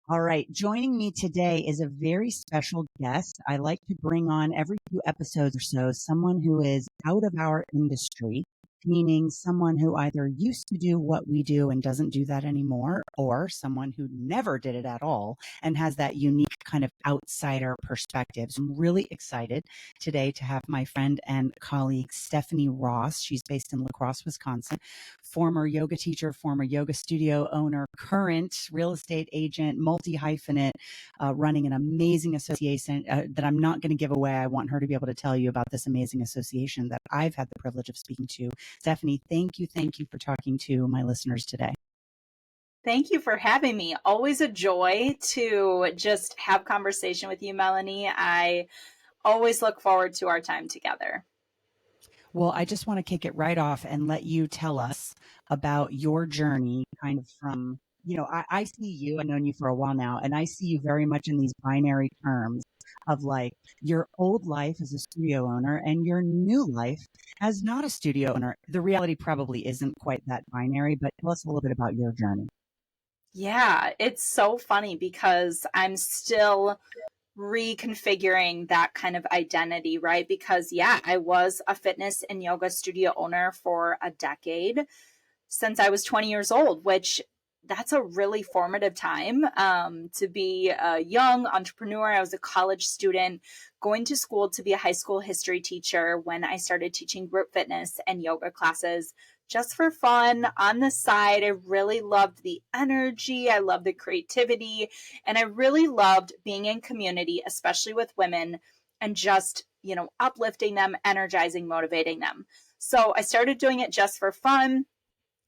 All right. Joining me today is a very special guest. I like to bring on every few episodes or so someone who is out of our industry, meaning someone who either used to do what we do and doesn't do that anymore, or someone who never did it at all and has that unique kind of outsider perspective. So I'm really excited today to have my friend and colleague, Stephanie Ross. She's based in La Crosse, Wisconsin, former yoga teacher, former yoga studio owner, current real estate agent, multi-hyphenate, running an amazing association that I'm not going to give away. I want her to be able to tell you about this amazing association that I've had the privilege of speaking to. Stephanie, thank you for talking to my listeners today. Thank you for having me. Always a joy to just have conversation with you, Melanie. I always look forward to our time together. Well, I just want to kick it right off and let you tell us about your journey kind of from, I see you, I've known you for a while now, and I see you very much in these binary terms of like your old life as a studio owner and your new life as not a studio owner. The reality probably isn't quite that binary, but tell us a little bit about your journey. Yeah, it's so funny because I'm still reconfiguring that kind of identity, right? Because, yeah, I was a fitness and yoga studio owner for a decade since I was 20 years old, which that's a really formative time to be a young entrepreneur. I was a college student going to school to be a high school history teacher when I started teaching group fitness and yoga classes just for fun on the side. I really loved the energy. I loved the creativity. And I really loved being in community, especially with women, and just, uplifting them, energizing, motivating them. So I started doing it just for fun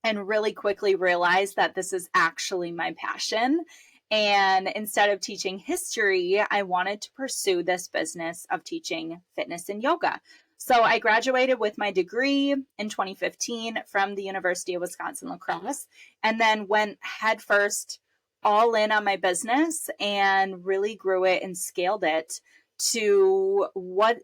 and really quickly realized that this is actually my passion. And instead of teaching history, I wanted to pursue this business of teaching fitness and yoga. So I graduated with my degree in 2015 from the University of Wisconsin-La Crosse, and then went headfirst all in on my business and really grew it and scaled it to what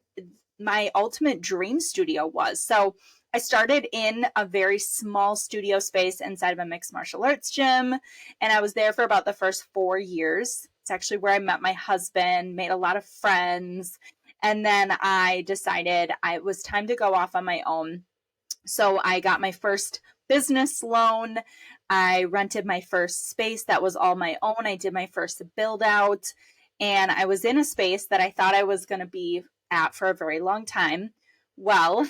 my ultimate dream studio was. So I started in a very small studio space inside of a mixed martial arts gym, and I was there for about the first 4 years. It's actually where I met my husband, made a lot of friends, and then I decided it was time to go off on my own. So I got my first business loan. I rented my first space that was all my own. I did my first build out, and I was in a space that I thought I was going to be at for a very long time. Well,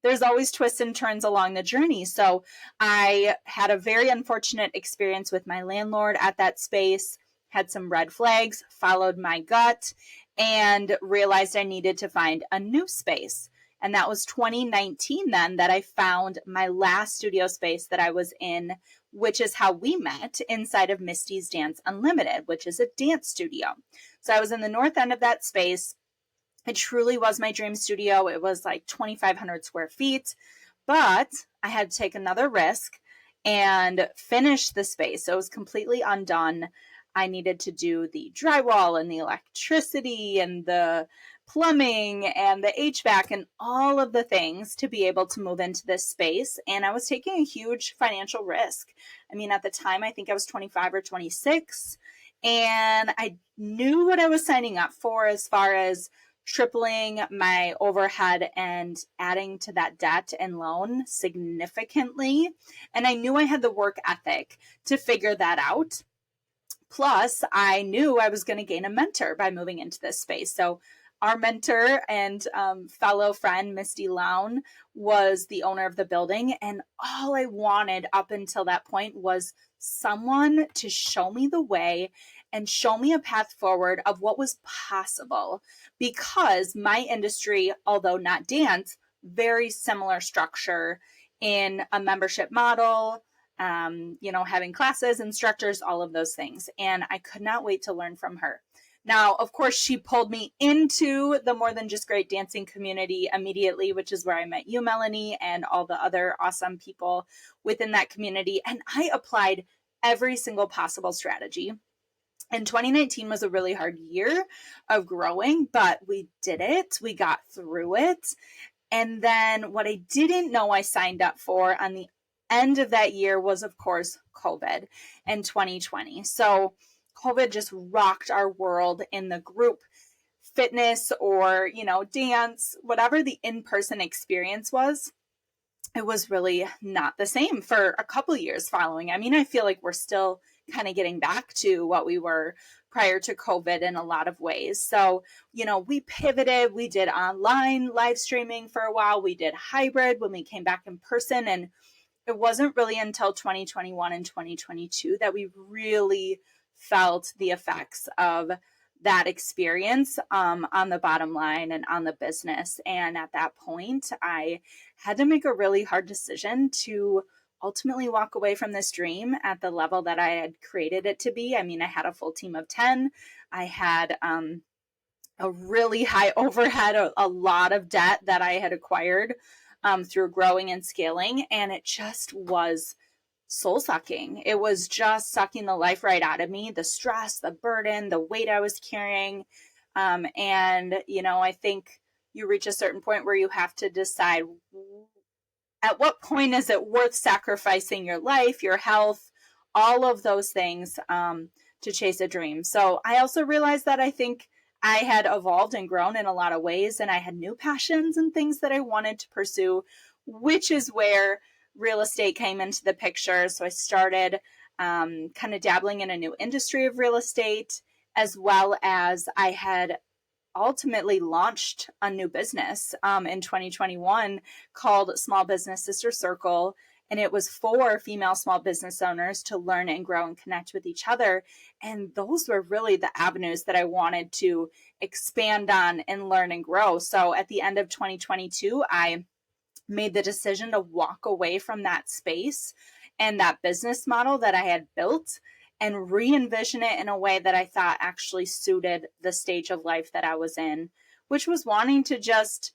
there's always twists and turns along the journey. So I had a very unfortunate experience with my landlord at that space, had some red flags, followed my gut, and realized I needed to find a new space. And that was 2019 then that I found my last studio space that I was in, which is how we met inside of Misty's Dance Unlimited, which is a dance studio. So I was in the north end of that space. It truly was my dream studio. It was like 2,500 square feet, but I had to take another risk and finish the space. So it was completely undone. I needed to do the drywall and the electricity and the plumbing and the HVAC and all of the things to be able to move into this space. And I was taking a huge financial risk. I mean, at the time, I think I was 25 or 26, and I knew what I was signing up for as far as tripling my overhead and adding to that debt and loan significantly. And I knew I had the work ethic to figure that out. Plus, I knew I was going to gain a mentor by moving into this space. So our mentor and fellow friend, Misty Lown, was the owner of the building. And all I wanted up until that point was someone to show me the way and show me a path forward of what was possible. Because my industry, although not dance, very similar structure in a membership model, having classes, instructors, all of those things. And I could not wait to learn from her. Now, of course, she pulled me into the More Than Just Great dancing community immediately, which is where I met you, Melanie, and all the other awesome people within that community. And I applied every single possible strategy. And 2019 was a really hard year of growing, but we did it. We got through it. And then what I didn't know I signed up for on the end of that year was, of course, COVID and 2020. So COVID just rocked our world in the group fitness or, dance, whatever the in-person experience was. It was really not the same for a couple years following. I mean, I feel like we're still kind of getting back to what we were prior to COVID in a lot of ways. So, we pivoted, we did online live streaming for a while, we did hybrid when we came back in person. And it wasn't really until 2021 and 2022 that we really felt the effects of that experience on the bottom line and on the business. And at that point, I had to make a really hard decision to ultimately walk away from this dream at the level that I had created it to be. I mean, I had a full team of 10. I had a really high overhead, a lot of debt that I had acquired through growing and scaling. And it just was soul sucking. It was just sucking the life right out of me, the stress, the burden, the weight I was carrying. I think you reach a certain point where you have to decide at what point is it worth sacrificing your life, your health, all of those things to chase a dream. So I also realized that I think I had evolved and grown in a lot of ways, and I had new passions and things that I wanted to pursue, which is where real estate came into the picture. So I started kind of dabbling in a new industry of real estate, as well as I had ultimately launched a new business in 2021 called Small Business Sister Circle. And it was for female small business owners to learn and grow and connect with each other. And those were really the avenues that I wanted to expand on and learn and grow. So at the end of 2022, I made the decision to walk away from that space and that business model that I had built and re-envision it in a way that I thought actually suited the stage of life that I was in, which was wanting to just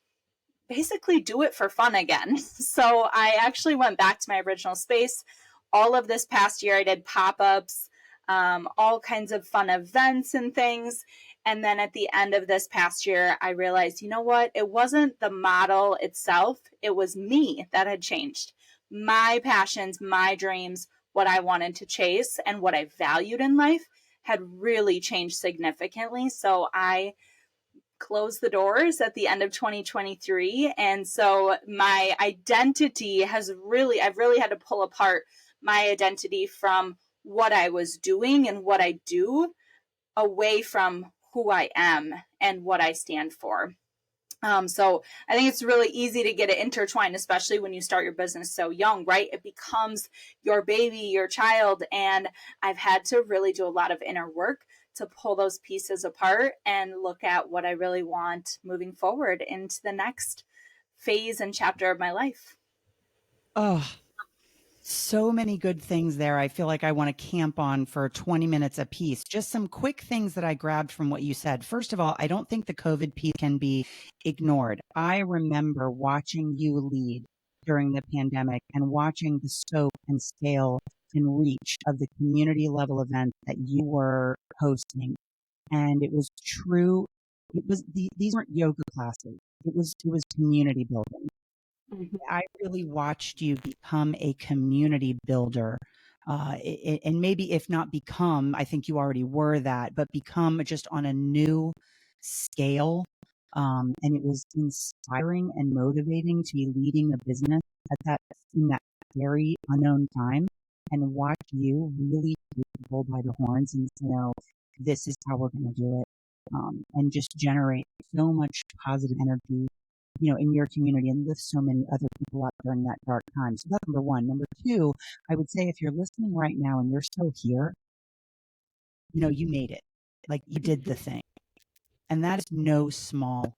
basically do it for fun again. So I actually went back to my original space. All of this past year, I did pop-ups, all kinds of fun events and things. And then at the end of this past year, I realized, you know what? It wasn't the model itself. It was me that had changed. My passions, my dreams, what I wanted to chase and what I valued in life had really changed significantly. So I closed the doors at the end of 2023. And so my identity I've really had to pull apart my identity from what I was doing and what I do away from who I am and what I stand for. So I think it's really easy to get it intertwined, especially when you start your business so young, right? It becomes your baby, your child. And I've had to really do a lot of inner work to pull those pieces apart and look at what I really want moving forward into the next phase and chapter of my life. Oh, so many good things there. I feel like I want to camp on for 20 minutes a piece. Just some quick things that I grabbed from what you said. First of all, I don't think the COVID piece can be ignored. I remember watching you lead during the pandemic and watching the scope and scale and reach of the community level events that you were hosting. And it was true. These weren't yoga classes. It was community building. I really watched you become a community builder. And maybe if not become, I think you already were that, but become just on a new scale. And it was inspiring and motivating to be leading a business in that very unknown time and watch you really take the bull by the horns and say, no, this is how we're going to do it. And just generate so much positive energy in your community and lift so many other people up during that dark time. So that's number one. Number two, I would say if you're listening right now and you're still here, you made it. Like you did the thing. And that is no small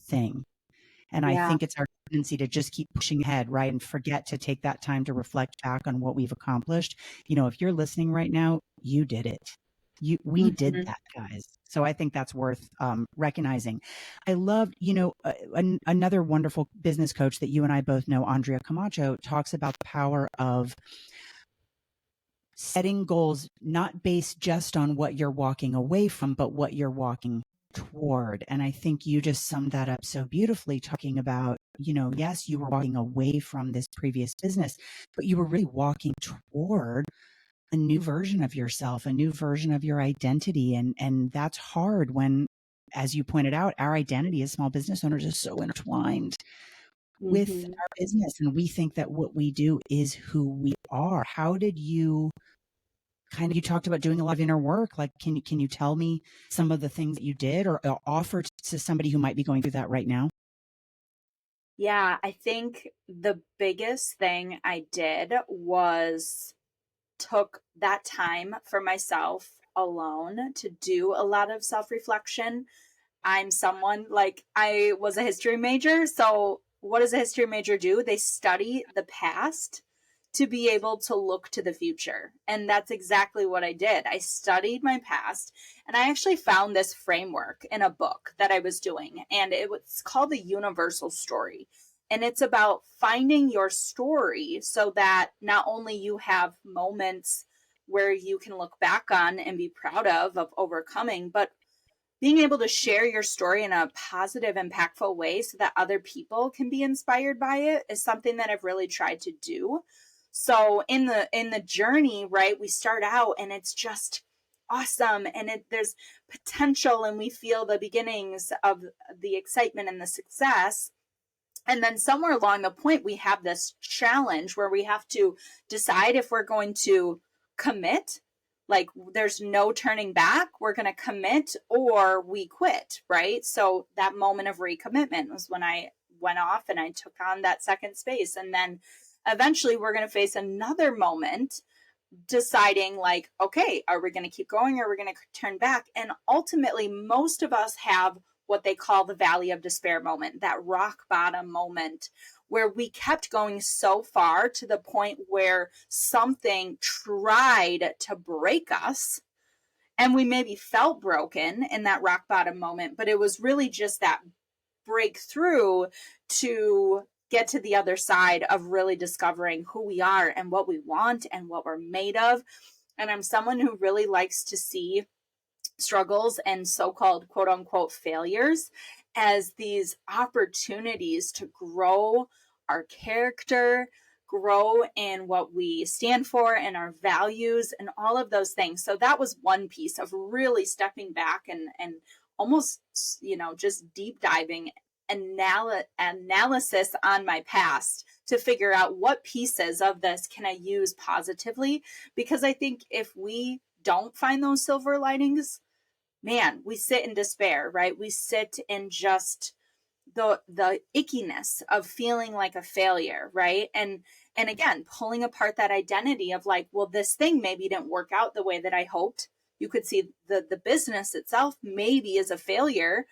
thing. And I think it's our tendency to just keep pushing ahead, right? And forget to take that time to reflect back on what we've accomplished. If you're listening right now, you did it. We did that, guys. So I think that's worth recognizing. I love, another wonderful business coach that you and I both know, Andrea Camacho, talks about the power of setting goals, not based just on what you're walking away from, but what you're walking toward. And I think you just summed that up so beautifully, talking about, yes, you were walking away from this previous business, but you were really walking toward a new version of yourself, a new version of your identity. And that's hard when, as you pointed out, our identity as small business owners is so intertwined with Mm-hmm. our business. And we think that what we do is who we are. How did you you talked about doing a lot of inner work. Like, can you tell me some of the things that you did or offer to somebody who might be going through that right now? Yeah, I think the biggest thing I did was took that time for myself alone to do a lot of self reflection. I'm someone like I was a history major. So, what does a history major do? They study the past to be able to look to the future. And that's exactly what I did. I studied my past and I actually found this framework in a book that I was doing. And it was called the Universal Story. And it's about finding your story so that not only you have moments where you can look back on and be proud of overcoming, but being able to share your story in a positive, impactful way so that other people can be inspired by it is something that I've really tried to do. So in the journey, right, we start out and it's just awesome and there's potential and we feel the beginnings of the excitement and the success. And then somewhere along the point, we have this challenge where we have to decide if we're going to commit, like there's no turning back, we're going to commit or we quit, right? So that moment of recommitment was when I went off and I took on that second space. And then eventually we're going to face another moment deciding like, okay, are we going to keep going or are we going to turn back? And ultimately, most of us have what they call the valley of despair moment, that rock bottom moment where we kept going so far to the point where something tried to break us and we maybe felt broken in that rock bottom moment, but it was really just that breakthrough to get to the other side of really discovering who we are and what we want and what we're made of. And I'm someone who really likes to see struggles and so-called quote unquote failures as these opportunities to grow our character, grow in what we stand for and our values and all of those things. So that was one piece of really stepping back and almost, just deep diving analysis on my past to figure out what pieces of this can I use positively. Because I think if we don't find those silver linings, man, we sit in despair, right? We sit in just the ickiness of feeling like a failure, right? And again, pulling apart that identity of like, well, this thing maybe didn't work out the way that I hoped. You could see the business itself maybe is a failure,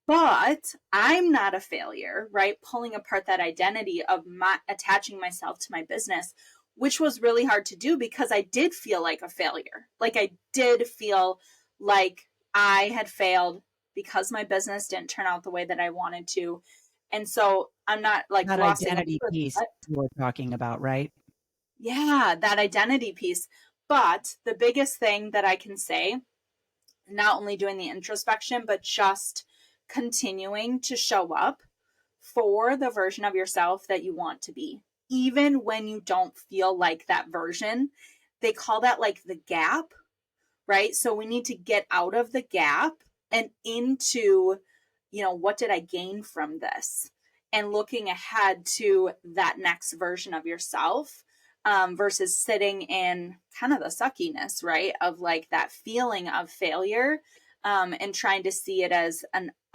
but I'm not a failure, right? Pulling apart that identity of attaching myself to my business, which was really hard to do because I did feel like a failure. Like I did feel like I had failed because my business didn't turn out the way that I wanted to. And so I'm not like That glossing identity over piece that. you were talking about, right? Yeah, that identity piece. But the biggest thing that I can say, not only doing the introspection, but just continuing to show up for the version of yourself that you want to be, even when you don't feel like that version. They call that like the gap, right? So we need to get out of the gap and into, what did I gain from this? And looking ahead to that next version of yourself, versus sitting in kind of the suckiness, right? Of like that feeling of failure, and trying to see it as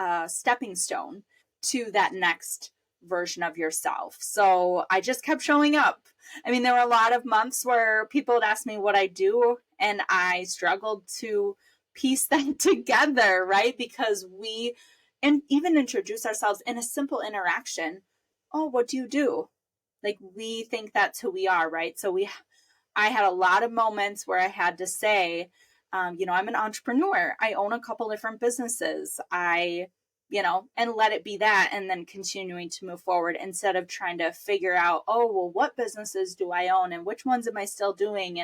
a stepping stone to that next version of yourself. So I just kept showing up. I mean, there were a lot of months where people would ask me what I do, and I struggled to piece that together, right? Because and even introduce ourselves in a simple interaction. Oh, what do you do? Like we think that's who we are, right? So I had a lot of moments where I had to say, I'm an entrepreneur. I own a couple different businesses. And let it be that, and then continuing to move forward instead of trying to figure out, oh, well, what businesses do I own and which ones am I still doing?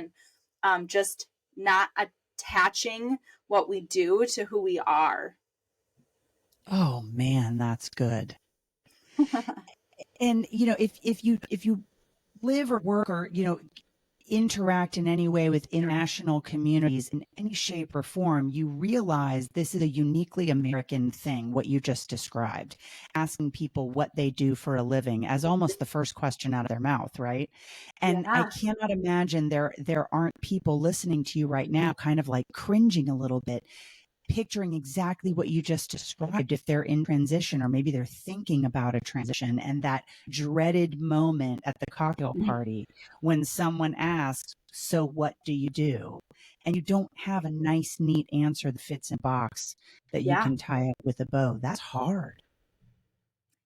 And just not attaching what we do to who we are. Oh man, that's good. And if you live or work or interact in any way with international communities in any shape or form, you realize this is a uniquely American thing, what you just described, asking people what they do for a living as almost the first question out of their mouth, right? And I Yeah. cannot imagine there aren't people listening to you right now kind of like cringing a little bit, picturing exactly what you just described if they're in transition or maybe they're thinking about a transition, and that dreaded moment at the cocktail party when someone asks, so what do you do? And you don't have a nice, neat answer that fits in a box that you Yeah. can tie up with a bow. That's hard.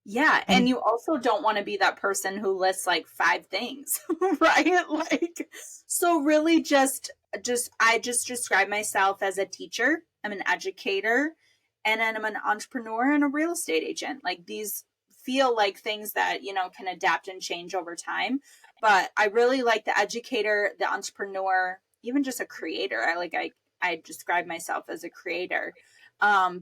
Yeah, and And you also don't want to be that person who lists like five things, right? Like, so really just I just describe myself as a teacher, I'm an educator, and then I'm an entrepreneur and a real estate agent. Like these feel like things that, can adapt and change over time, but I really like the educator, the entrepreneur, even just a creator. I describe myself as a creator.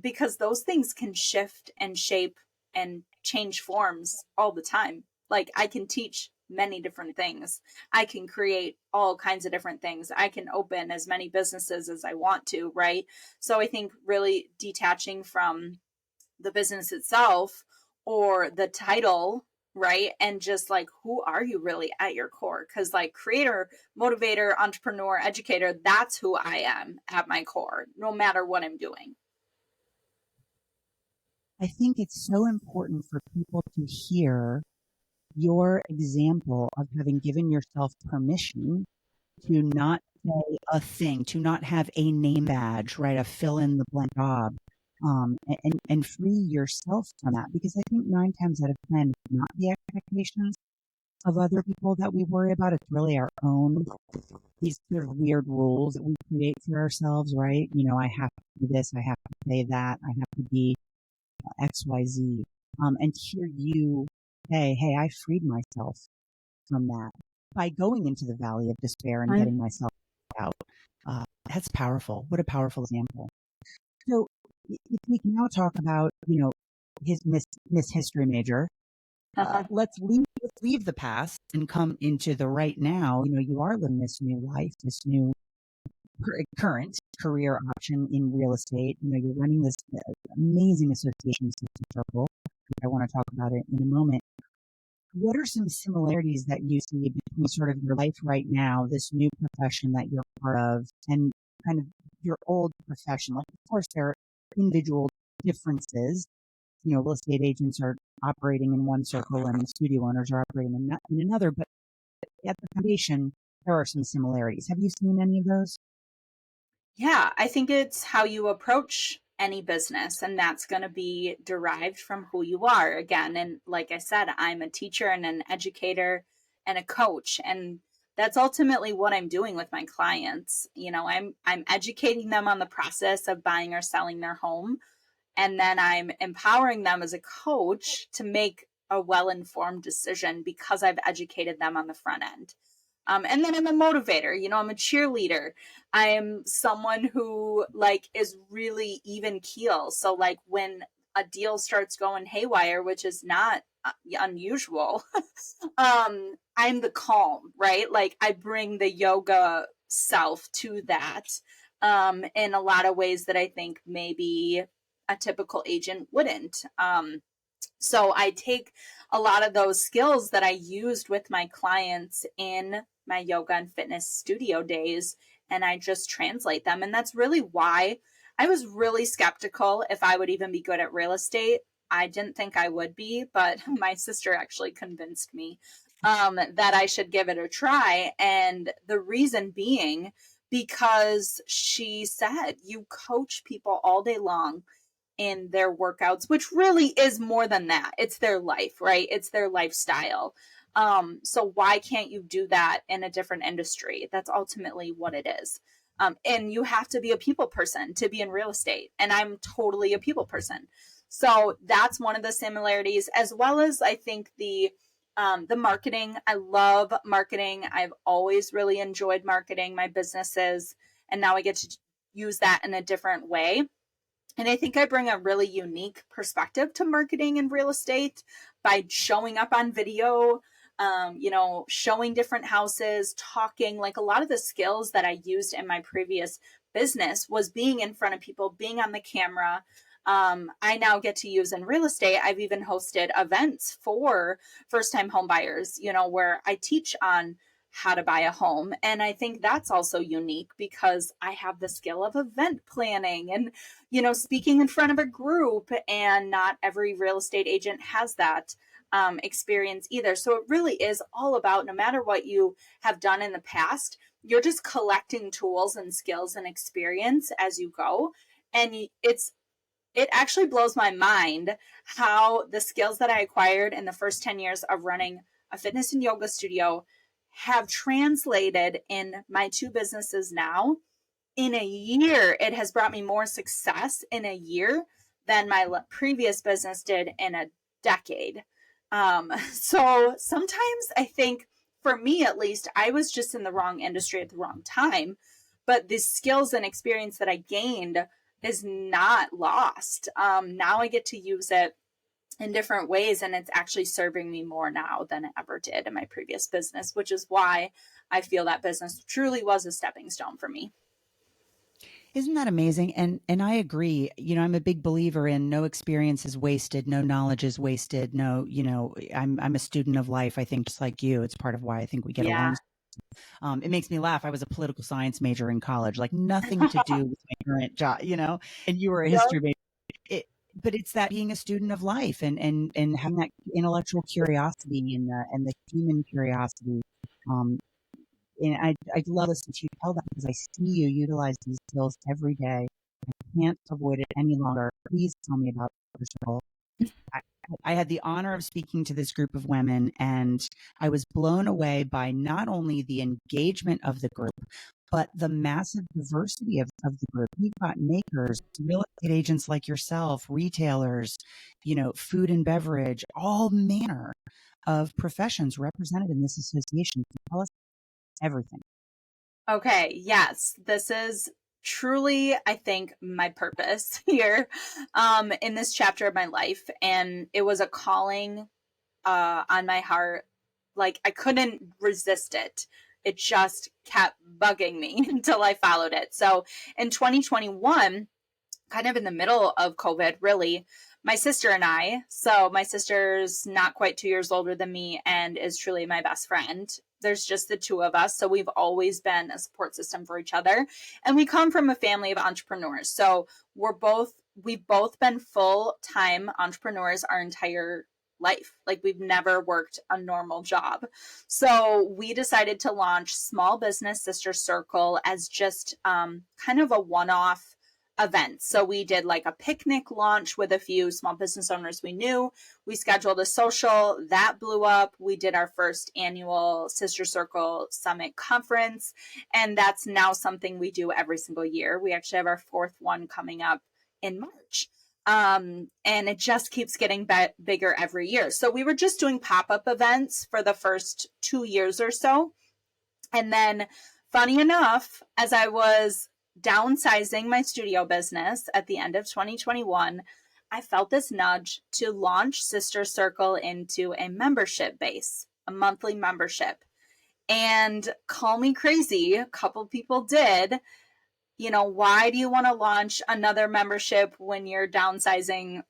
Because those things can shift and shape and change forms all the time. Like I can teach many different things. I can create all kinds of different things. I can open as many businesses as I want to, right? So I think really detaching from the business itself or the title, right? And just like, who are you really at your core? Because like creator, motivator, entrepreneur, educator, that's who I am at my core, no matter what I'm doing. I think it's so important for people to hear your example of having given yourself permission to not say a thing, to not have a name badge, right? A fill in the blank job, and free yourself from that. Because I think 9 times out of 10, it's not the expectations of other people that we worry about. It's really our own, these sort of weird rules that we create for ourselves, right? I have to do this, I have to say that, I have to be XYZ. And hear you say, hey, I freed myself from that by going into the valley of despair and getting myself out. That's powerful. What a powerful example. So if we can now talk about, his Miss History major, let's leave the past and come into the right now. You are living this new life, this new current career option in real estate. You're running this amazing association, System Circle. I want to talk about it in a moment. What are some similarities that you see between sort of your life right now, this new profession that you're part of, and kind of your old profession? Like, of course, there are individual differences. Real estate agents are operating in one circle and studio owners are operating in another, but at the foundation, there are some similarities. Have you seen any of those? Yeah, I think it's how you approach any business, and that's going to be derived from who you are again. And like I said, I'm a teacher and an educator and a coach, and that's ultimately what I'm doing with my clients. I'm educating them on the process of buying or selling their home, and then I'm empowering them as a coach to make a well-informed decision because I've educated them on the front end. And then I'm a motivator, I'm a cheerleader. I'm someone who like is really even keel. So like when a deal starts going haywire, which is not unusual, I'm the calm, right? Like I bring the yoga self to that in a lot of ways that I think maybe a typical agent wouldn't. So I take a lot of those skills that I used with my clients in my yoga and fitness studio days, and I just translate them. And that's really why I was really skeptical if I would even be good at real estate. I didn't think I would be, but my sister actually convinced me that I should give it a try. And the reason being, because she said, you coach people all day long in their workouts, which really is more than that. It's their life, right? It's their lifestyle. So why can't you do that in a different industry? That's ultimately what it is. And you have to be a people person to be in real estate. And I'm totally a people person. So that's one of the similarities, as well as I think the marketing. I love marketing. I've always really enjoyed marketing my businesses, and now I get to use that in a different way. And I think I bring a really unique perspective to marketing and real estate by showing up on video, showing different houses, talking, like a lot of the skills that I used in my previous business was being in front of people, being on the camera. I now get to use in real estate. I've even hosted events for first-time home buyers, where I teach on how to buy a home. And I think that's also unique because I have the skill of event planning and, speaking in front of a group, and not every real estate agent has that experience either. So it really is all about, no matter what you have done in the past, you're just collecting tools and skills and experience as you go. And it actually blows my mind how the skills that I acquired in the first 10 years of running a fitness and yoga studio have translated in my two businesses now. In a year, it has brought me more success in a year than my previous business did in a decade. So sometimes I think, for me at least, I was just in the wrong industry at the wrong time, but the skills and experience that I gained is not lost. Now I get to use it in different ways, and it's actually serving me more now than it ever did in my previous business, which is why I feel that business truly was a stepping stone for me. Isn't that amazing? And I agree. I'm a big believer in no experience is wasted, no knowledge is wasted. No, I'm a student of life. I think just like you, it's part of why I think we get Yeah. along. It makes me laugh. I was a political science major in college, like nothing to do with my current job, and you were a history major. But it's that being a student of life and having that intellectual curiosity and the human curiosity. And I love listening to you tell that because I see you utilize these skills every day. I can't avoid it any longer. Please tell me about the circle. I had the honor of speaking to this group of women, and I was blown away by not only the engagement of the group, but the massive diversity of the group. We've got makers, real estate agents like yourself, retailers, food and beverage, all manner of professions represented in this association. Tell us everything. Okay. Yes. This is truly, I think, my purpose here in this chapter of my life. And it was a calling on my heart. Like, I couldn't resist it. It just kept bugging me until I followed it. So in 2021, kind of in the middle of COVID, really, my sister and I, so my sister's not quite 2 years older than me and is truly my best friend. There's just the two of us. So we've always been a support system for each other. And we come from a family of entrepreneurs. So we've both been full-time entrepreneurs our entire life. Like, we've never worked a normal job. So we decided to launch Small Business Sister Circle as just kind of a one-off event. So we did like a picnic launch with a few small business owners we knew. We scheduled a social that blew up. We did our first annual Sister Circle Summit conference, and that's now something we do every single year. We actually have our fourth one coming up in March. And it just keeps getting bigger every year. So we were just doing pop-up events for the first 2 years or so. And then, funny enough, as I was downsizing my studio business at the end of 2021, I felt this nudge to launch Sister Circle into a membership base, a monthly membership. And call me crazy, a couple people did. Why do you want to launch another membership when you're downsizing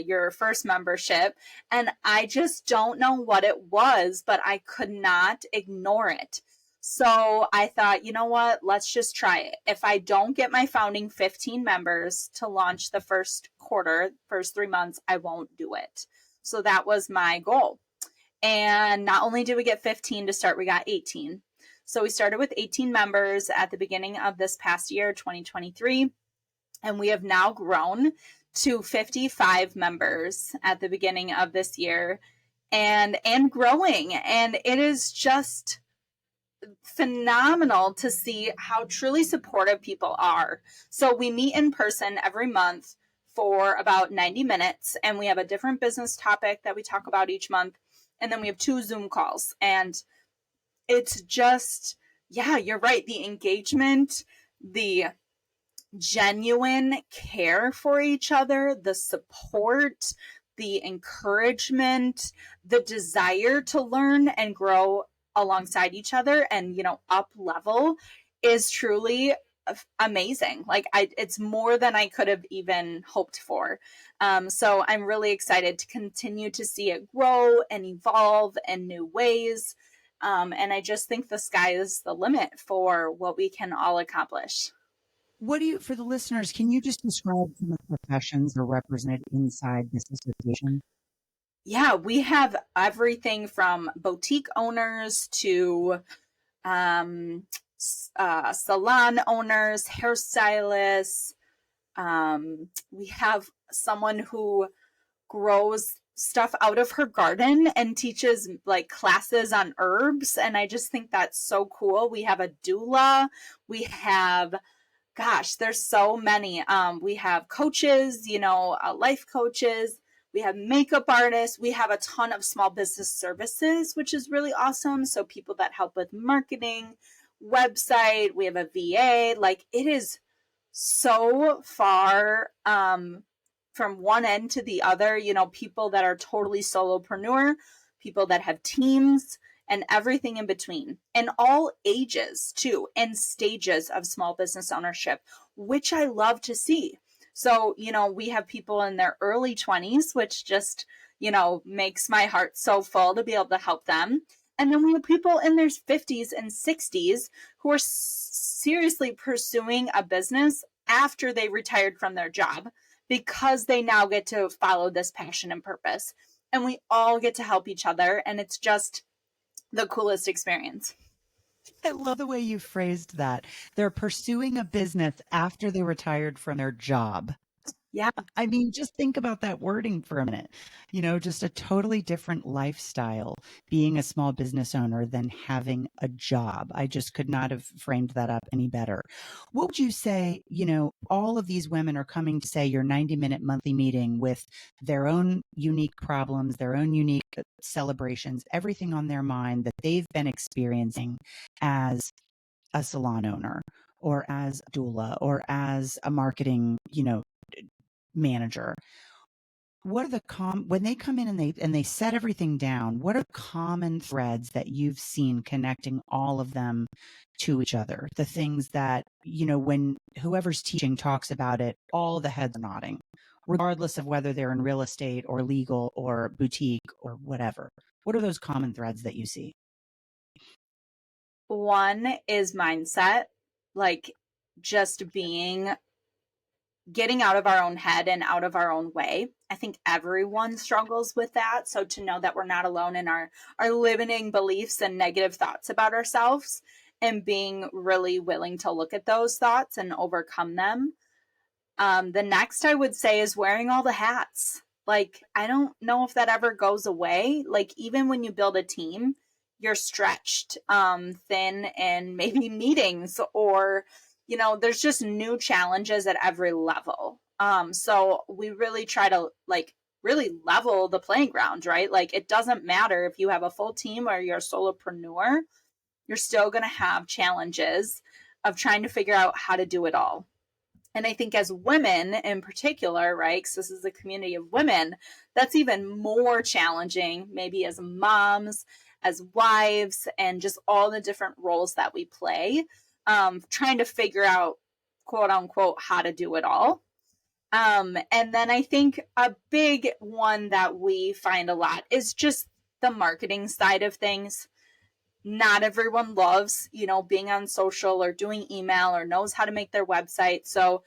your first membership? And I just don't know what it was, but I could not ignore it. So I thought, you know what, let's just try it. If I don't get my founding 15 members to launch the first 3 months, I won't do it. So that was my goal. And not only did we get 15 to start, we got 18. So we started with 18 members at the beginning of this past year, 2023. And we have now grown to 55 members at the beginning of this year and growing. And it is just phenomenal to see how truly supportive people are. So we meet in person every month for about 90 minutes, and we have a different business topic that we talk about each month. And then we have 2 Zoom calls. And it's just, yeah, you're right. The engagement, the genuine care for each other, the support, the encouragement, the desire to learn and grow alongside each other and, up level is truly amazing. Like it's more than I could have even hoped for. So I'm really excited to continue to see it grow and evolve in new ways. And I just think the sky is the limit for what we can all accomplish. For the listeners, can you just describe some of the professions that are represented inside this association? Yeah, we have everything from boutique owners to salon owners, hairstylists. We have someone who grows stuff out of her garden and teaches like classes on herbs. And I just think that's so cool. We have a doula. We have, gosh, there's so many. We have coaches, life coaches. We have makeup artists. We have a ton of small business services, which is really awesome. So people that help with marketing, website, we have a VA. Like it is so far from one end to the other, people that are totally solopreneur, people that have teams, and everything in between, and all ages too, and stages of small business ownership, which I love to see. So, we have people in their early 20s, which just, makes my heart so full to be able to help them. And then we have people in their 50s and 60s who are seriously pursuing a business after they retired from their job because they now get to follow this passion and purpose. And we all get to help each other. And it's just the coolest experience. I love the way you phrased that. They're pursuing a business after they retired from their job. Yeah. I mean, just think about that wording for a minute. Just a totally different lifestyle being a small business owner than having a job. I just could not have framed that up any better. What would you say, all of these women are coming to say your 90-minute monthly meeting with their own unique problems, their own unique celebrations, everything on their mind that they've been experiencing as a salon owner or as a doula or as a marketing, manager. What are when they come in and they set everything down, what are common threads that you've seen connecting all of them to each other? The things that, when whoever's teaching talks about it, all the heads are nodding, regardless of whether they're in real estate or legal or boutique or whatever. What are those common threads that you see? One is mindset, like just getting out of our own head and out of our own way. I think everyone struggles with that. So to know that we're not alone in our limiting beliefs and negative thoughts about ourselves and being really willing to look at those thoughts and overcome them. The next I would say is wearing all the hats. Like, I don't know if that ever goes away. Like, even when you build a team, you're stretched thin in maybe meetings or there's just new challenges at every level. So we really try to really level the playing ground, right? Like it doesn't matter if you have a full team or you're a solopreneur, you're still going to have challenges of trying to figure out how to do it all. And I think as women in particular, right, because this is a community of women, that's even more challenging, maybe as moms, as wives, and just all the different roles that we play. Trying to figure out, quote unquote, how to do it all. And then I think a big one that we find a lot is just the marketing side of things. Not everyone loves, being on social or doing email or knows how to make their website. So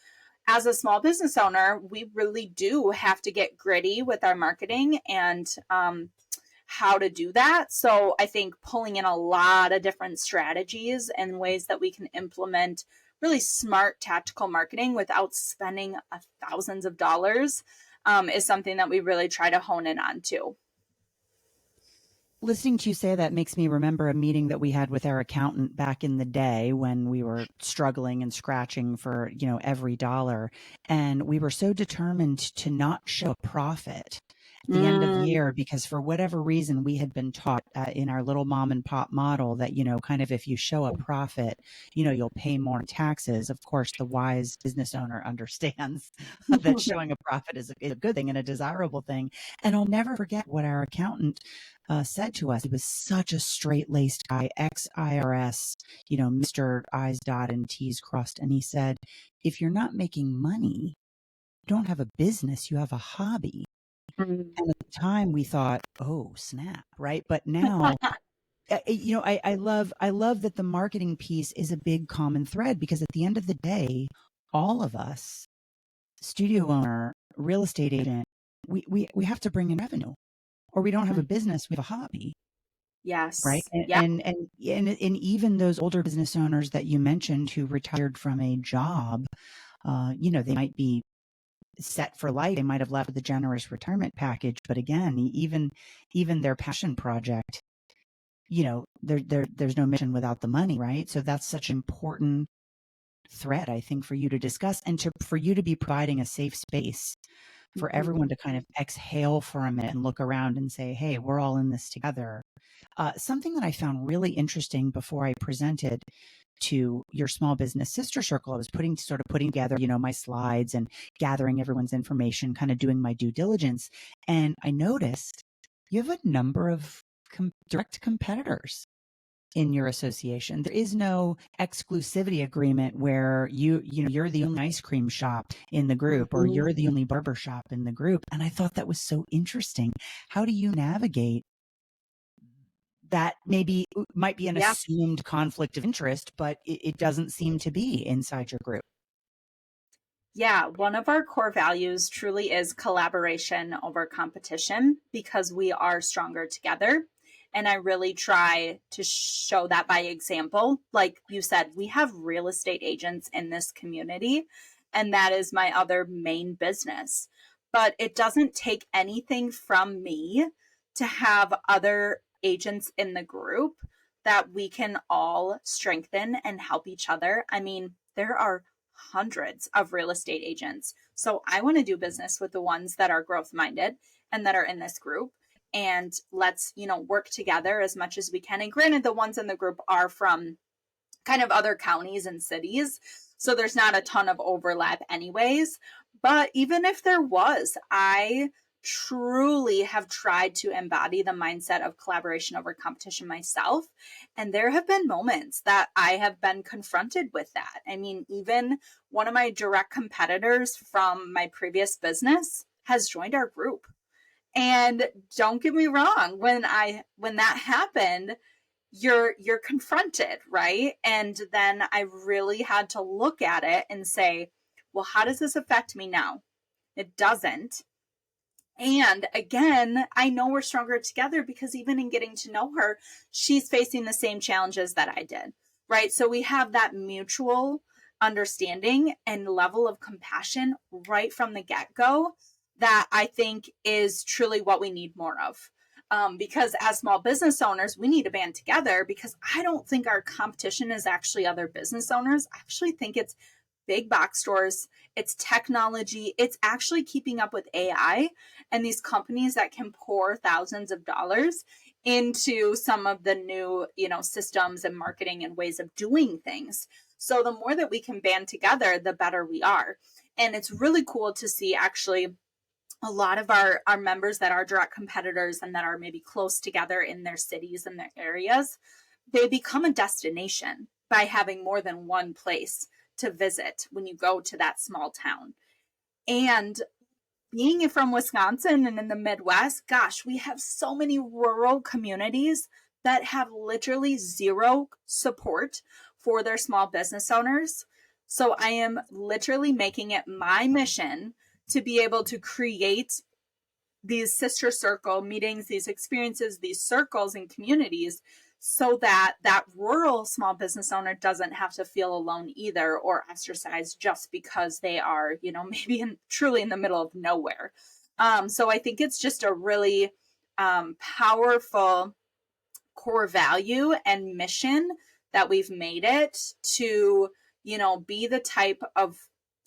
as a small business owner, we really do have to get gritty with our marketing and how to do that. So I think pulling in a lot of different strategies and ways that we can implement really smart tactical marketing without spending thousands of dollars is something that we really try to hone in on too. Listening to you say that makes me remember a meeting that we had with our accountant back in the day when we were struggling and scratching for, every dollar. And we were so determined to not show a profit at the end of the year, because for whatever reason, we had been taught in our little mom and pop model that, kind of if you show a profit, you'll pay more in taxes. Of course, the wise business owner understands that showing a profit is a good thing and a desirable thing. And I'll never forget what our accountant said to us. He was such a straight-laced guy, ex-IRS, Mr. I's dotted and T's crossed. And he said, if you're not making money, you don't have a business, you have a hobby. And at the time we thought, oh, snap, right? But now, I love that the marketing piece is a big common thread, because at the end of the day, all of us, studio owner, real estate agent, we have to bring in revenue, or we don't have a business, we have a hobby. Yes. Right. Yeah. And even those older business owners that you mentioned who retired from a job, they might be set for life. They might have left with a generous retirement package. But again, even their passion project, there's no mission without the money. Right. So that's such an important thread, I think, for you to discuss, and for you to be providing a safe space for everyone to kind of exhale for a minute and look around and say, hey, we're all in this together. Something that I found really interesting before I presented to your small business sister circle, I was putting together, my slides and gathering everyone's information, kind of doing my due diligence. And I noticed you have a number of direct competitors in your association. There is no exclusivity agreement where you're the only ice cream shop in the group, or you're the only barber shop in the group. And I thought that was so interesting. How do you navigate that? Maybe might be an assumed conflict of interest, but it doesn't seem to be inside your group. Yeah, one of our core values truly is collaboration over competition, because we are stronger together. And I really try to show that by example. Like you said, we have real estate agents in this community, and that is my other main business. But it doesn't take anything from me to have other agents in the group that we can all strengthen and help each other. I mean, there are hundreds of real estate agents. So I want to do business with the ones that are growth minded and that are in this group. And let's, work together as much as we can. And granted, the ones in the group are from kind of other counties and cities, so there's not a ton of overlap anyways. But even if there was, I truly have tried to embody the mindset of collaboration over competition myself. And there have been moments that I have been confronted with that. I mean, even one of my direct competitors from my previous business has joined our group. And don't get me wrong, when that happened, you're confronted, right? And then I really had to look at it and say, well, how does this affect me now? It doesn't. And again, I know we're stronger together, because even in getting to know her, she's facing the same challenges that I did, right? So we have that mutual understanding and level of compassion right from the get-go that I think is truly what we need more of. Because as small business owners, we need to band together, because I don't think our competition is actually other business owners. I actually think it's big box stores, it's technology, it's actually keeping up with AI and these companies that can pour thousands of dollars into some of the new, systems and marketing and ways of doing things. So the more that we can band together, the better we are. And it's really cool to see actually a lot of our members that are direct competitors and that are maybe close together in their cities and their areas, they become a destination by having more than one place to visit when you go to that small town. And being from Wisconsin and in the Midwest, gosh, we have so many rural communities that have literally zero support for their small business owners. So I am literally making it my mission to be able to create these sister circle meetings, these experiences, these circles and communities, so that that rural small business owner doesn't have to feel alone either, or ostracized just because they are, maybe truly in the middle of nowhere. So I think it's just a really powerful core value and mission that we've made it to, be the type of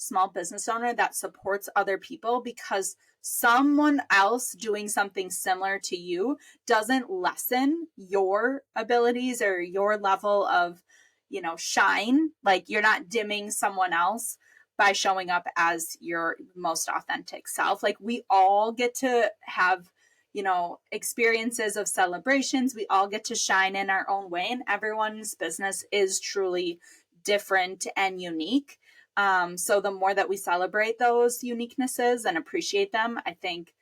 small business owner that supports other people, because someone else doing something similar to you doesn't lessen your abilities or your level of, shine. Like, you're not dimming someone else by showing up as your most authentic self. Like, we all get to have, experiences of celebrations. We all get to shine in our own way, and everyone's business is truly different and unique. So the more that we celebrate those uniquenesses and appreciate them, I think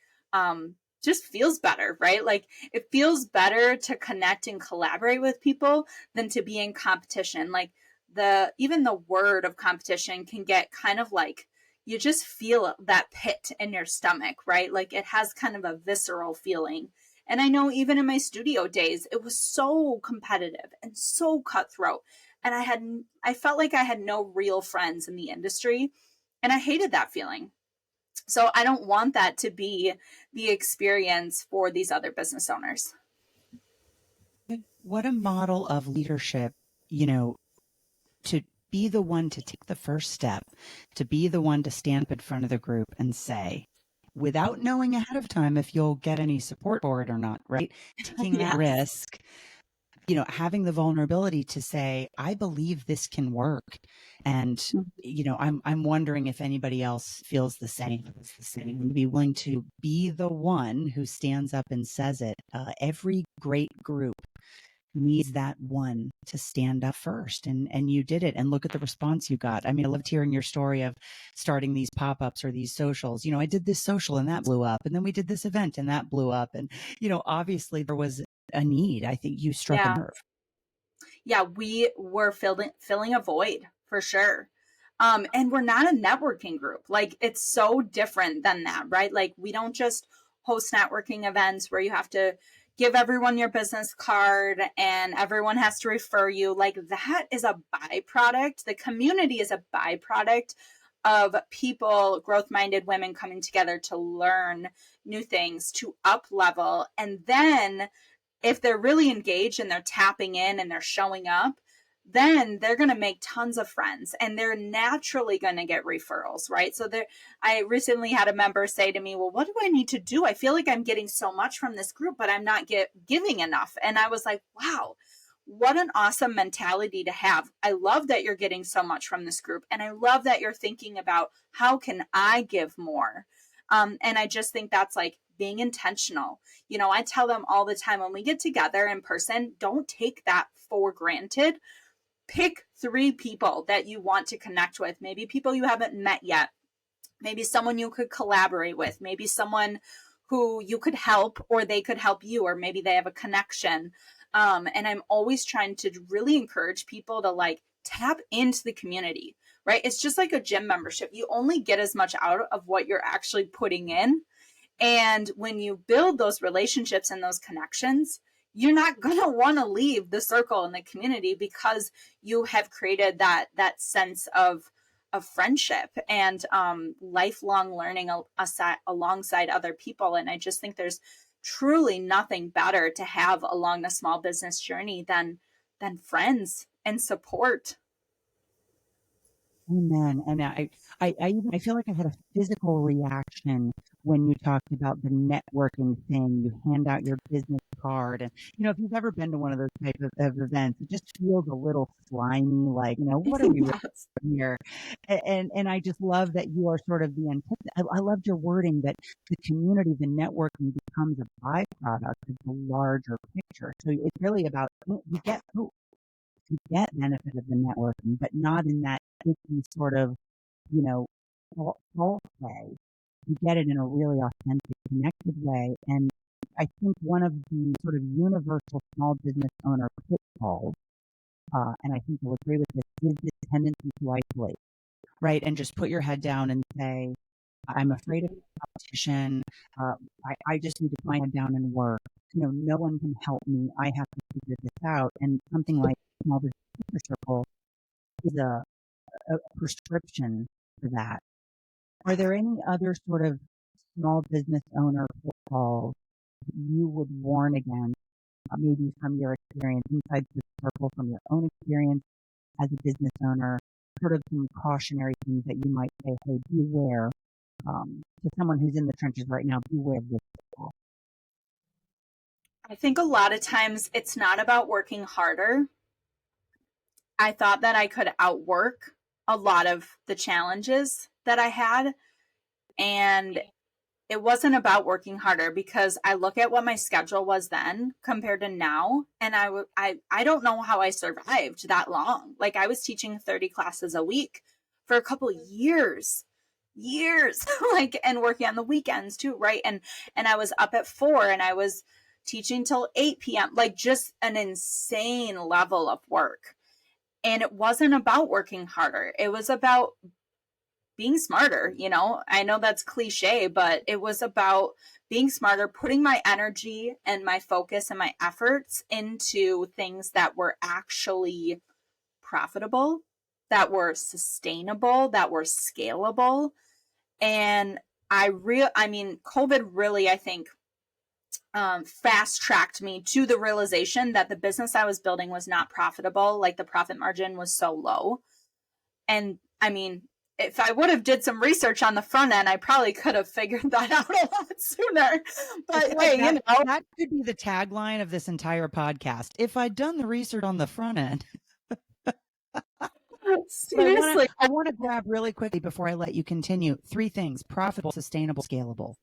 just feels better, right? Like, it feels better to connect and collaborate with people than to be in competition. Like, even the word of competition can get kind of like, you just feel that pit in your stomach, right? Like, it has kind of a visceral feeling. And I know even in my studio days, it was so competitive and so cutthroat. And I felt like I had no real friends in the industry. And I hated that feeling. So I don't want that to be the experience for these other business owners. What a model of leadership, to be the one to take the first step, to be the one to stand up in front of the group and say, without knowing ahead of time if you'll get any support for it or not, right? Taking that risk, having the vulnerability to say, I believe this can work. And, I'm wondering if anybody else feels the same, to be willing to be the one who stands up and says it. Every great group needs that one to stand up first. And you did it. And look at the response you got. I mean, I loved hearing your story of starting these pop-ups or these socials. I did this social and that blew up. And then we did this event and that blew up. And, obviously there was a need. I think you struck a nerve. Yeah, we were filling a void for sure. And we're not a networking group. Like, it's so different than that, right? Like, we don't just host networking events where you have to give everyone your business card and everyone has to refer you. Like, that is a byproduct. The community is a byproduct of people, growth-minded women coming together to learn new things, to up level. And then if they're really engaged and they're tapping in and they're showing up, then they're going to make tons of friends and they're naturally going to get referrals, right? So I recently had a member say to me, well, what do I need to do? I feel like I'm getting so much from this group, but I'm not giving enough. And I was like, wow, what an awesome mentality to have. I love that you're getting so much from this group. And I love that you're thinking about, how can I give more? And I just think that's like being intentional. I tell them all the time, when we get together in person, don't take that for granted. Pick 3 people that you want to connect with, maybe people you haven't met yet, maybe someone you could collaborate with, maybe someone who you could help or they could help you, or maybe they have a connection. And I'm always trying to really encourage people to like tap into the community, right? It's just like a gym membership. You only get as much out of what you're actually putting in. And when you build those relationships and those connections, you're not going to want to leave the circle and the community, because you have created that sense of friendship and lifelong learning alongside other people. And I just think there's truly nothing better to have along the small business journey than friends and support. Amen. And I feel like I had a physical reaction when you talked about the networking thing. You hand out your business card, and if you've ever been to one of those type of events, it just feels a little slimy. Like, what are we really doing here? And I just love that you are sort of the antithesis. I loved your wording that the community, the networking becomes a byproduct of the larger picture. So it's really about you get benefit of the networking, but not in that icky sort of, you know, false way. You get it in a really authentic, connected way. And I think one of the sort of universal small business owner pitfalls, and I think you'll agree with this, is this tendency to isolate, right? And just put your head down and say, I'm afraid of competition. I just need to put my head down and work. No one can help me. I have to figure this out. And something like Small Business Super Circle is a prescription for that. Are there any other sort of small business owner pitfalls you would warn against, maybe from your experience inside the circle, from your own experience as a business owner, sort of some cautionary things that you might say, hey, beware, to someone who's in the trenches right now, beware of this. I think a lot of times it's not about working harder. I thought that I could outwork a lot of the challenges that I had. And it wasn't about working harder, because I look at what my schedule was then compared to now, and I don't know how I survived that long. Like, I was teaching 30 classes a week for a couple of years like, and working on the weekends too, right? And I was up at 4 and I was teaching till 8 p.m. like, just an insane level of work. And it wasn't about working harder. It was about being smarter. I know that's cliche, but it was about being smarter, putting my energy and my focus and my efforts into things that were actually profitable, that were sustainable, that were scalable. And COVID really, I think, fast tracked me to the realization that the business I was building was not profitable. Like, the profit margin was so low. And if I would have did some research on the front end, I probably could have figured that out a lot sooner. But hey, that could be the tagline of this entire podcast. If I'd done the research on the front end. Seriously. I want to grab really quickly before I let you continue 3 things: profitable, sustainable, scalable.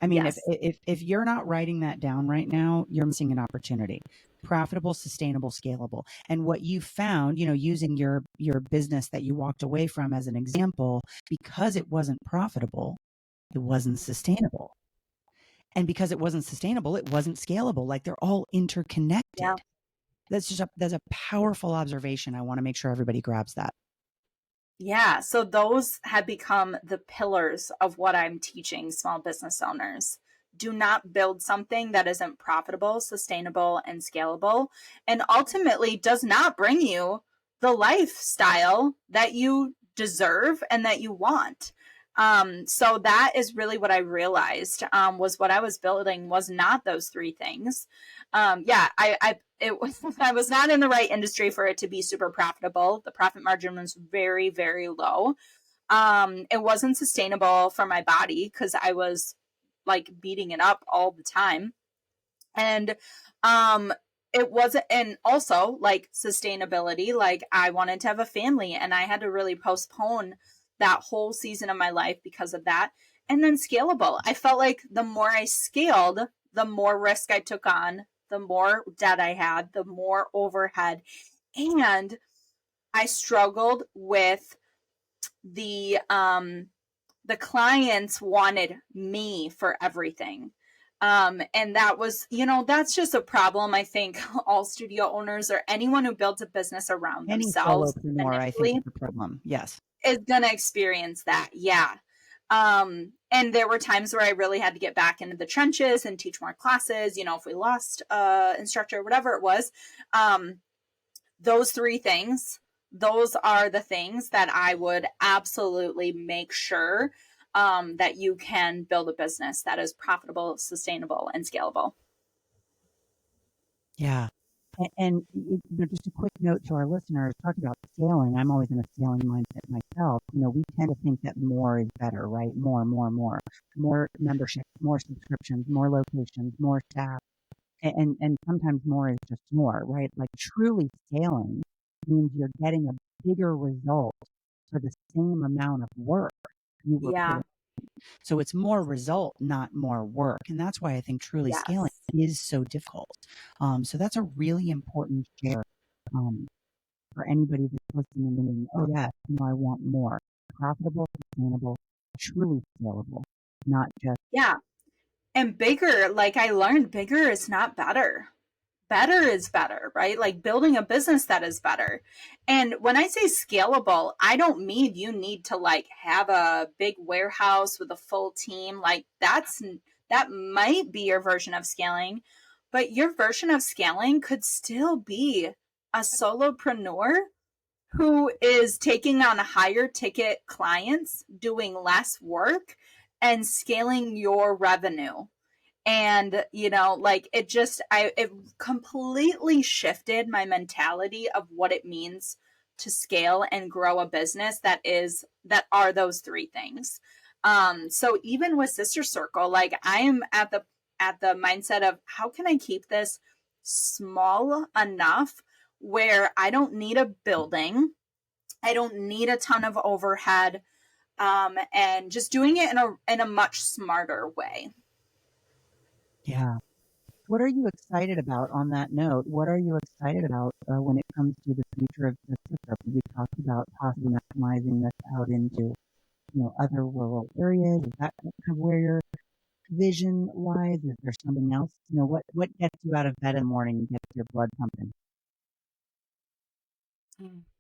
Yes. if you're not writing that down right now, you're missing an opportunity. Profitable, sustainable, scalable. And what you found, using your business that you walked away from as an example, because it wasn't profitable, it wasn't sustainable. And because it wasn't sustainable, it wasn't scalable. Like, they're all interconnected. Yeah. That's a powerful observation. I want to make sure everybody grabs that. Yeah. So those have become the pillars of what I'm teaching small business owners. Do not build something that isn't profitable, sustainable, and scalable, and ultimately does not bring you the lifestyle that you deserve and that you want. So that is really what I realized, was what I was building was not those 3 things. I was not in the right industry for it to be super profitable. The profit margin was very, very low. It wasn't sustainable for my body because I was like beating it up all the time. And it wasn't, and also like sustainability, like I wanted to have a family and I had to really postpone that whole season of my life because of that. And then scalable. I felt like the more I scaled, the more risk I took on, the more debt I had, the more overhead. And I struggled with the clients wanted me for everything. And that was, that's just a problem. I think all studio owners or anyone who builds a business around themselves, I think, is a problem. Yes. Is going to experience that. Yeah. And there were times where I really had to get back into the trenches and teach more classes, if we lost instructor, whatever it was. Those 3 things, those are the things that I would absolutely make sure that you can build a business that is profitable, sustainable, and scalable. Yeah. And just a quick note to our listeners, talking about scaling. I'm always in a scaling mindset myself. We tend to think that more is better, right? More memberships, more subscriptions, more locations, more staff. And sometimes more is just more, right? Like, truly scaling means you're getting a bigger result for the same amount of work you were putting. So it's more result, not more work. And that's why I think truly scaling is so difficult. So that's a really important share for anybody that's listening and oh yeah, I want more. Profitable, sustainable, truly scalable, not just. Yeah. And bigger, like I learned, bigger is not better. Better is better, right? Like building a business that is better. And when I say scalable, I don't mean you need to like have a big warehouse with a full team. Like that might be your version of scaling, but your version of scaling could still be a solopreneur who is taking on higher ticket clients, doing less work and scaling your revenue. And like it completely shifted my mentality of what it means to scale and grow a business that are those three things. So even with Sister Circle, like I am at the mindset of how can I keep this small enough where I don't need a building, I don't need a ton of overhead, and just doing it in a much smarter way. Yeah. What are you excited about on that note? What are you excited about when it comes to the future of the system? You talked about possibly maximizing this out into, other rural areas. Is that kind of where your vision lies? Is there something else? What gets you out of bed in the morning and gets your blood pumping?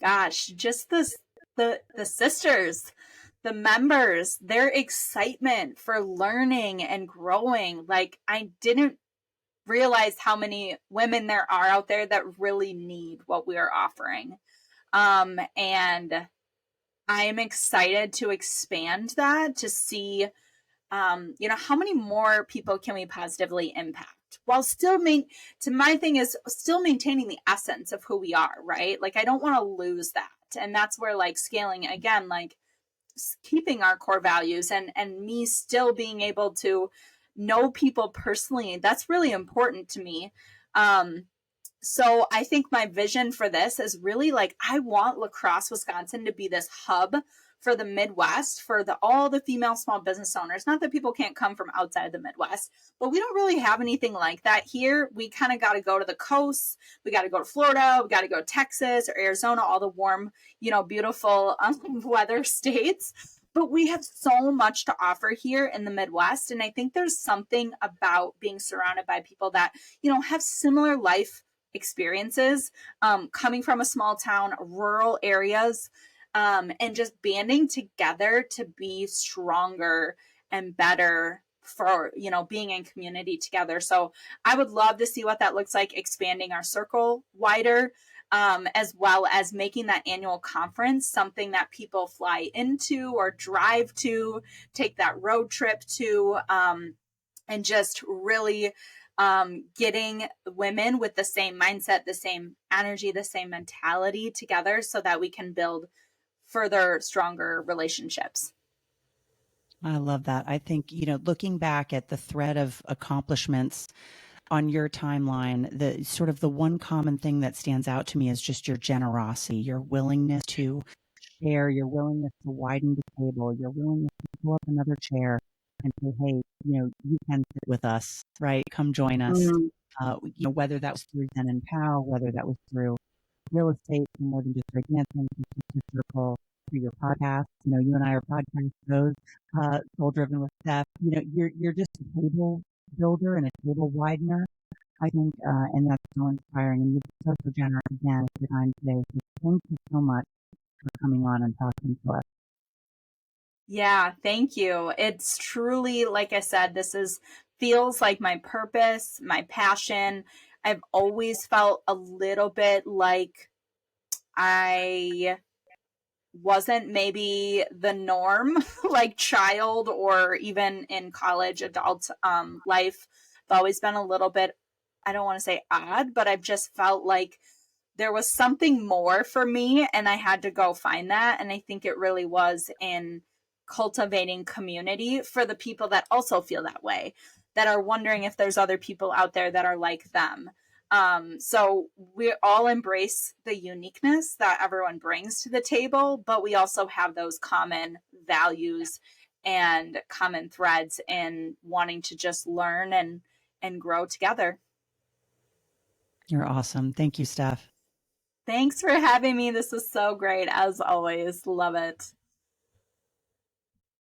Gosh, just the sisters, the members, their excitement for learning and growing. Like I didn't realize how many women there are out there that really need what we are offering. And I am excited to expand that to see, how many more people can we positively impact while still my thing is still maintaining the essence of who we are, right? Like I don't want to lose that. And that's where like scaling again, like keeping our core values and me still being able to know people personally, that's really important to me. So I think my vision for this is really like I want La Crosse, Wisconsin to be this hub for the Midwest for all the female small business owners. Not that people can't come from outside the Midwest, but we don't really have anything like that here. We kind of got to go to the coast. We got to go to Florida. We got to go to Texas or Arizona, all the warm, beautiful weather states. But we have so much to offer here in the Midwest. And I think there's something about being surrounded by people that, have similar life experiences, coming from a small town, rural areas, and just banding together to be stronger and better for being in community together. So I would love to see what that looks like, expanding our circle wider, as well as making that annual conference something that people fly into or drive to, take that road trip to, and just really getting women with the same mindset, the same energy, the same mentality together so that we can build further, stronger relationships. I love that. I think, looking back at the thread of accomplishments on your timeline, the sort of the one common thing that stands out to me is just your generosity, your willingness to share, your willingness to widen the table, your willingness to pull up another chair and say, hey, you can sit with us, right? Come join us. Whether that was through Zen and Pow, whether that was through real estate, more than just breakdancing, circle, through your podcast. You and I are podcast shows, Soul Driven with Steph. You're just a table builder and a table widener, I think, and that's so inspiring. And you've been so generous again with your time today. So thank you so much for coming on and talking to us. Yeah, thank you. It's truly, like I said, feels like my purpose, my passion. I've always felt a little bit like I wasn't maybe the norm, like child or even in college, adult life. I've always been a little bit, I don't want to say odd, but I've just felt like there was something more for me and I had to go find that. And I think it really was in cultivating community for the people that also feel that way, that are wondering if there's other people out there that are like them. So we all embrace the uniqueness that everyone brings to the table, but we also have those common values and common threads in wanting to just learn and grow together. You're awesome. Thank you, Steph. Thanks for having me. This was so great. As always, love it.